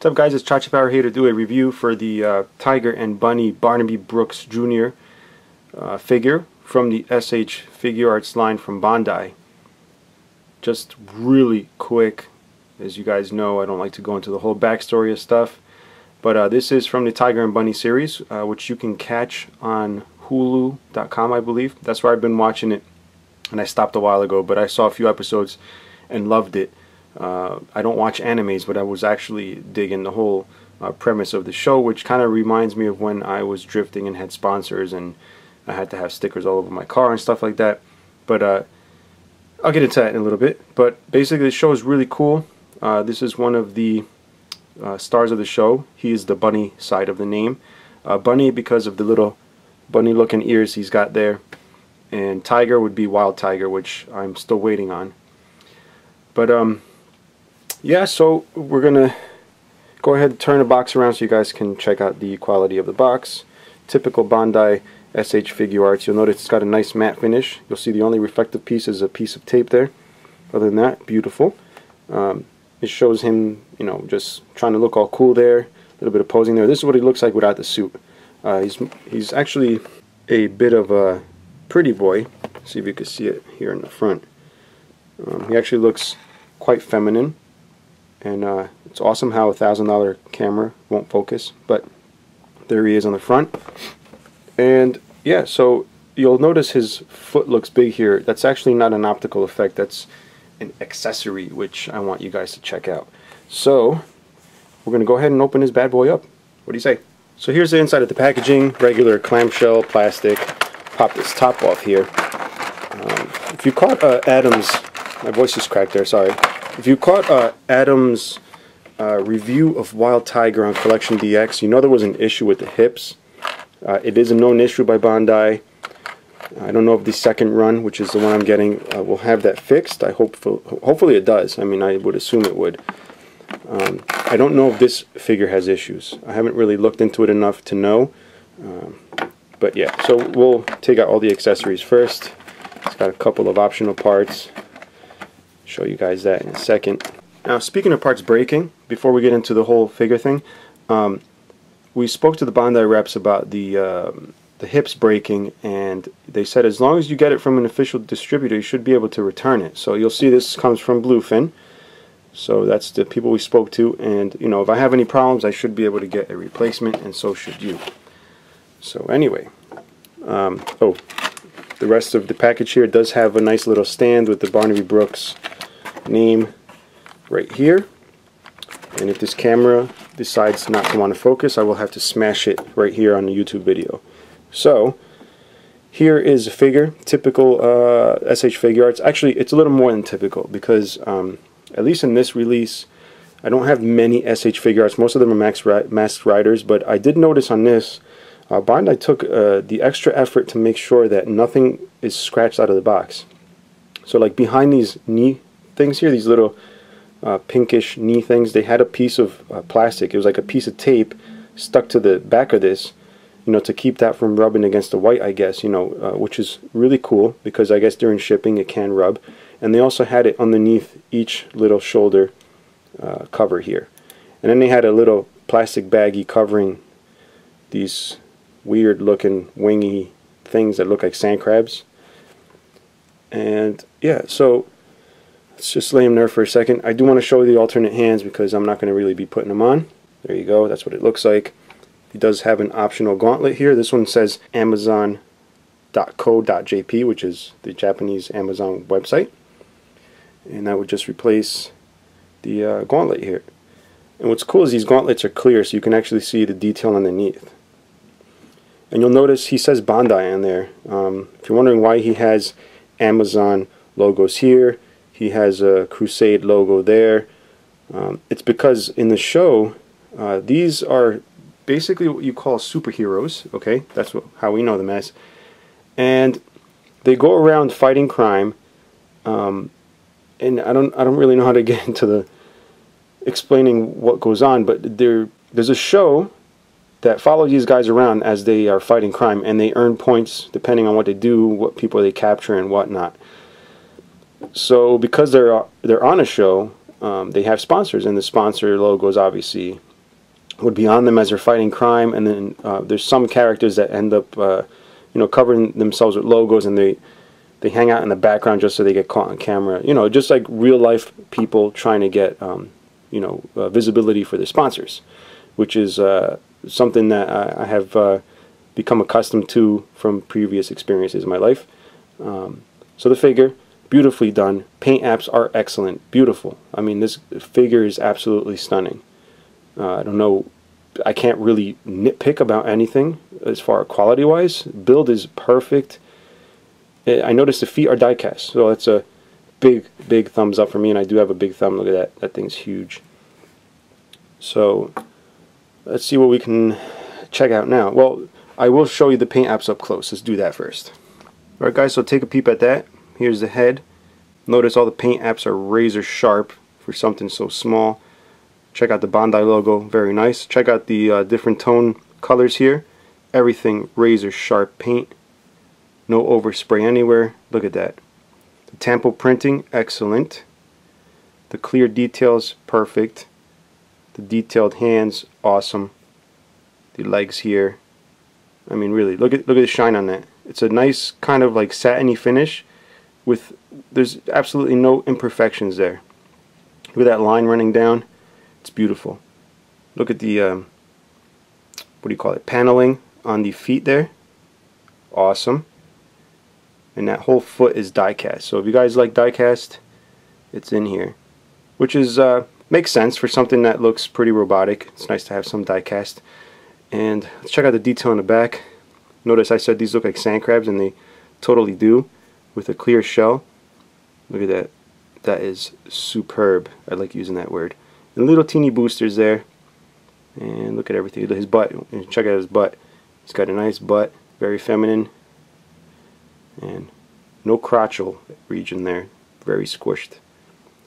What's up, guys? It's Chachipower here to do a review for the Tiger and Bunny Barnaby Brooks Jr. Figure from the SH Figuarts line from Bondi. Just really quick, as you guys know, I don't like to go into the whole backstory of stuff, but this is from the Tiger and Bunny series, which you can catch on Hulu.com, I believe. That's where I've been watching it, and I stopped a while ago, but I saw a few episodes and loved it. I don't watch animes, but I was actually digging the whole premise of the show, which kind of reminds me of when I was drifting and had sponsors and I had to have stickers all over my car and stuff like that. But I'll get into that in a little bit. But basically the show is really cool. This is one of the stars of the show. He is the bunny side of the name. Bunny because of the little bunny looking ears he's got there. And Tiger would be Wild Tiger, which I'm still waiting on. But yeah, so we're gonna go ahead and turn the box around so you guys can check out the quality of the box. Typical Bondi SH Figuarts. You'll notice it's got a nice matte finish. You'll see the only reflective piece is a piece of tape there. Other than that, beautiful. It shows him, you know, just trying to look all cool there. A little bit of posing there. This is what he looks like without the suit. He's actually a bit of a pretty boy. See if you can see it here in the front. He actually looks quite feminine. And it's awesome how a $1,000 camera won't focus, but there he is on the front. And yeah, so you'll notice his foot looks big here. That's actually not an optical effect, that's an accessory, which I want you guys to check out. So we're going to go ahead and open this bad boy up. What do you say? So here's the inside of the packaging, regular clamshell plastic. Pop this top off here. If you caught Adam's, my voice is cracked there, sorry. If you caught Adam's review of Wild Tiger on Collection DX, you know there was an issue with the hips. It is a known issue by Bondi. I don't know if the second run, which is the one I'm getting, will have that fixed. Hopefully it does. I mean, I would assume it would. I don't know if this figure has issues. I haven't really looked into it enough to know. But yeah, so we'll take out all the accessories first. It's got a couple of optional parts. Show you guys that in a second. Now, speaking of parts breaking, before we get into the whole figure thing, we spoke to the Bondi reps about the hips breaking, and they said as long as you get it from an official distributor, you should be able to return it. So you'll see this comes from Bluefin. So that's the people we spoke to, and you know, if I have any problems, I should be able to get a replacement, and so should you. So anyway, oh, the rest of the package here does have a nice little stand with the Barnaby Brooks name right here, and if this camera decides not to want to focus, I will have to smash it right here on the YouTube video. So here is a figure, typical SH Figuarts. Actually, it's a little more than typical because at least in this release, I don't have many SH Figuarts. Most of them are masked riders, but I did notice on this Bondi took the extra effort to make sure that nothing is scratched out of the box. So like behind these knee things here, these little pinkish knee things, they had a piece of plastic. It was like a piece of tape stuck to the back of this, you know, to keep that from rubbing against the white, I guess, you know, which is really cool because I guess during shipping it can rub. And they also had it underneath each little shoulder cover here. And then they had a little plastic baggie covering these weird looking wingy things that look like sand crabs. And yeah, so let's just lay them there for a second. I do want to show you the alternate hands because I'm not going to really be putting them on. There you go, that's what it looks like. He does have an optional gauntlet here. This one says Amazon.co.jp, which is the Japanese Amazon website. And that would just replace the gauntlet here. And what's cool is these gauntlets are clear, so you can actually see the detail underneath. And you'll notice he says Bondi on there. If you're wondering why he has Amazon logos here, he has a Crusade logo there. It's because in the show, these are basically what you call superheroes. Okay, that's how we know them as. And they go around fighting crime. And I don't really know how to get into the explaining what goes on, but there's a show that follow these guys around as they are fighting crime, and they earn points depending on what they do, what people they capture, and whatnot. So because they're on a show, they have sponsors, and the sponsor logo is obviously would be on them as they're fighting crime, and then there's some characters that end up covering themselves with logos, and they hang out in the background just so they get caught on camera. Just like real life people trying to get visibility for their sponsors, which is something that I have become accustomed to from previous experiences in my life. So the figure, beautifully done. Paint apps are excellent, beautiful. I mean, this figure is absolutely stunning. I don't know, I can't really nitpick about anything as far as quality wise. Build is perfect. I noticed the feet are die cast, so that's a big thumbs up for me, and I do have a big thumb. Look at that, that thing's huge. So let's see what we can check out now. Well, I will show you the paint apps up close. Let's do that first. Alright guys, so take a peep at that. Here's the head. Notice all the paint apps are razor sharp for something so small. Check out the Bondi logo, very nice. Check out the different tone colors here. Everything razor sharp paint. No overspray anywhere. Look at that. The tampo printing, excellent. The clear details, perfect. The detailed hands, awesome. The legs here, I mean, really, look at the shine on that. It's a nice kind of like satiny finish with, there's absolutely no imperfections there. Look at that line running down. It's beautiful. Look at the what do you call it, paneling on the feet there. Awesome. And that whole foot is die cast. So if you guys like die cast, it's in here, which is makes sense for something that looks pretty robotic. It's nice to have some die cast. And let's check out the detail in the back. Notice I said these look like sand crabs, and they totally do, with a clear shell. Look at that. That is superb. I like using that word. And little teeny boosters there. And look at everything. His butt. Check out his butt. He's got a nice butt. Very feminine. And no crotchal region there. Very squished.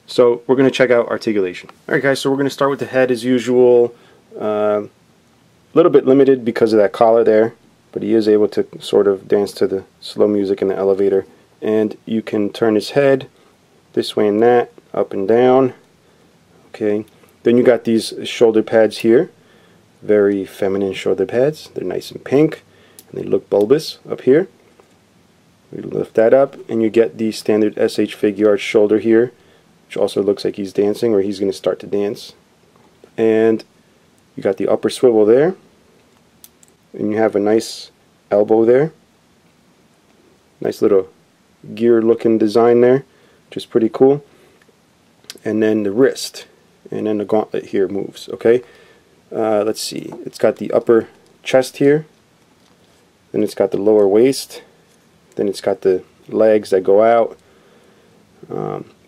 So we're going to check out articulation. Alright guys, so we're going to start with the head as usual. A little bit limited because of that collar there, but he is able to sort of dance to the slow music in the elevator. And you can turn his head this way and that, up and down. Okay. Then you got these shoulder pads here. Very feminine shoulder pads. They're nice and pink, and they look bulbous up here. We lift that up, and you get the standard SH Figuarts shoulder here, which also looks like he's dancing, or he's going to start to dance. And you got the upper swivel there, and you have a nice elbow there. Nice little gear looking design there, which is pretty cool. And then the wrist, and then the gauntlet here moves. Okay, let's see, it's got the upper chest here, then it's got the lower waist, then it's got the legs that go out.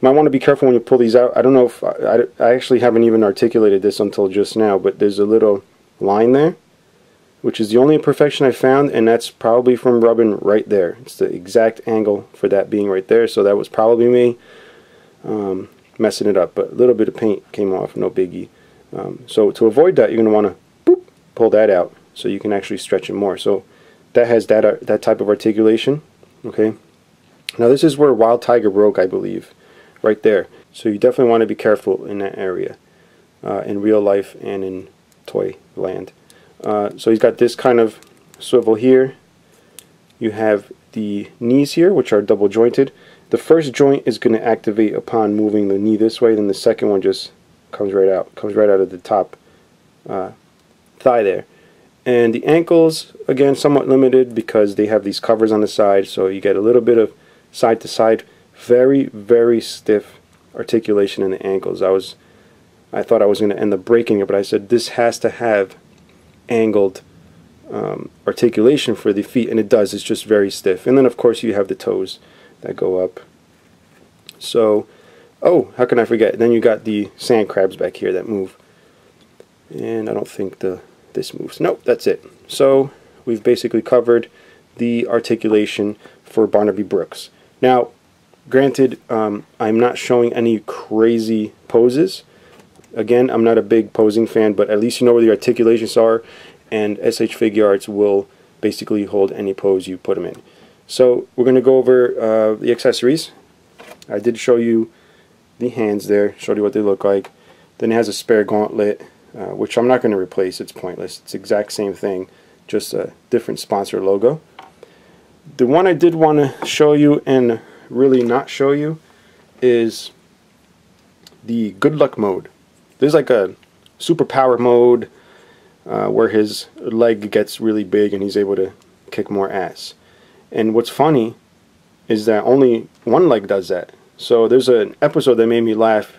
Might want to be careful when you pull these out. I don't know if I actually haven't even articulated this until just now, but there's a little line there, which is the only imperfection I found, and that's probably from rubbing right there. It's the exact angle for that being right there, so that was probably me messing it up, but a little bit of paint came off, no biggie. So to avoid that, you're going to want to pull that out so you can actually stretch it more. So that has that type of articulation. Okay. Now this is where Wild Tiger broke, I believe, right there. So you definitely want to be careful in that area, in real life and in toy land. So he's got this kind of swivel here. You have the knees here, which are double jointed. The first joint is going to activate upon moving the knee this way, then the second one just comes right out of the top thigh there. And the ankles, again, somewhat limited because they have these covers on the side, so you get a little bit of side to side, very, very stiff articulation in the ankles. I thought I was going to end up breaking it, but I said this has to have angled articulation for the feet, and it does. It's just very stiff. And then of course you have the toes that go up. So, oh, how can I forget? Then you got the sand crabs back here that move, and I don't think this moves. Nope, that's it. So we've basically covered the articulation for Barnaby Brooks. Now, granted, I'm not showing any crazy poses. Again, I'm not a big posing fan, but at least you know where the articulations are, and SH Figuarts will basically hold any pose you put them in. So we're going to go over the accessories. I did show you the hands there, showed you what they look like. Then it has a spare gauntlet, which I'm not going to replace. It's pointless. It's the exact same thing, just a different sponsor logo. The one I did want to show you and really not show you is the good luck mode. There's like a superpower mode where his leg gets really big and he's able to kick more ass. And what's funny is that only one leg does that. So there's an episode that made me laugh.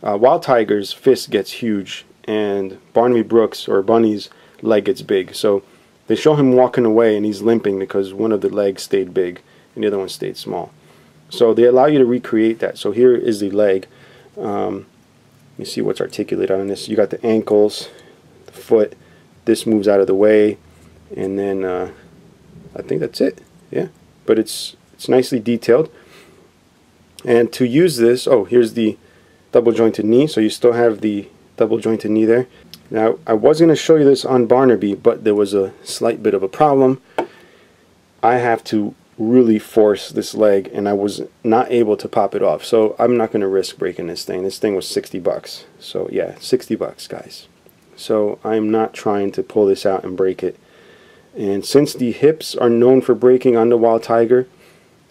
Wild Tiger's fist gets huge and Barnaby Brooks or Bunny's leg gets big. So they show him walking away and he's limping because one of the legs stayed big and the other one stayed small. So they allow you to recreate that. So here is the leg. You see what's articulated on this. You got the ankles, the foot. This moves out of the way, and then I think that's it. Yeah, but it's nicely detailed. And to use this, oh, here's the double jointed knee. So you still have the double jointed knee there. Now I was going to show you this on Barnaby, but there was a slight bit of a problem. I have to really force this leg and I was not able to pop it off, so I'm not going to risk breaking this thing. This thing was 60 bucks, so yeah, 60 bucks guys. So I'm not trying to pull this out and break it. And since the hips are known for breaking on the Wild Tiger,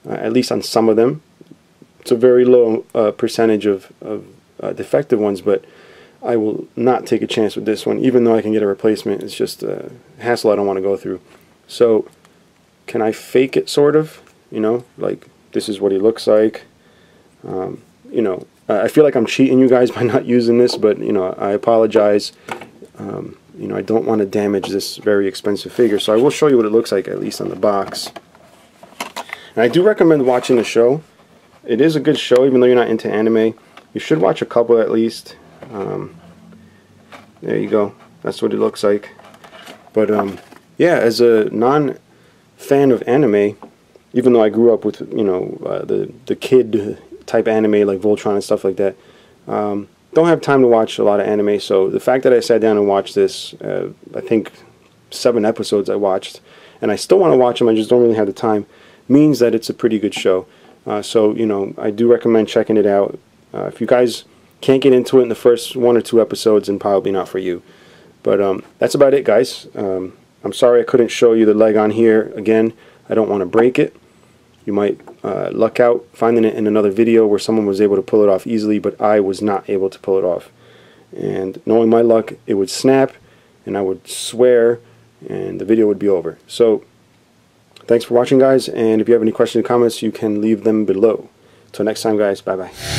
at least on some of them, it's a very low percentage of defective ones, but I will not take a chance with this one, even though I can get a replacement. It's just a hassle I don't want to go through. So can I fake it, sort of? You know, like this is what he looks like. You know, I feel like I'm cheating you guys by not using this, but you know, I apologize. You know, I don't want to damage this very expensive figure, so I will show you what it looks like, at least on the box. And I do recommend watching the show. It is a good show, even though you're not into anime. You should watch a couple at least. There you go. That's what it looks like. But yeah, as a non-fan of anime, even though I grew up with, you know, the kid type anime like Voltron and stuff like that, don't have time to watch a lot of anime. So the fact that I sat down and watched this, I think 7 episodes I watched, and I still want to watch them, I just don't really have the time, means that it's a pretty good show. So, you know, I do recommend checking it out. If you guys can't get into it in the first 1 or 2 episodes, then probably not for you. But that's about it, guys. I'm sorry I couldn't show you the leg on here. Again, I don't want to break it. You might luck out finding it in another video where someone was able to pull it off easily, but I was not able to pull it off. And knowing my luck, it would snap, and I would swear, and the video would be over. So, thanks for watching, guys, and if you have any questions or comments, you can leave them below. Till next time, guys, bye-bye.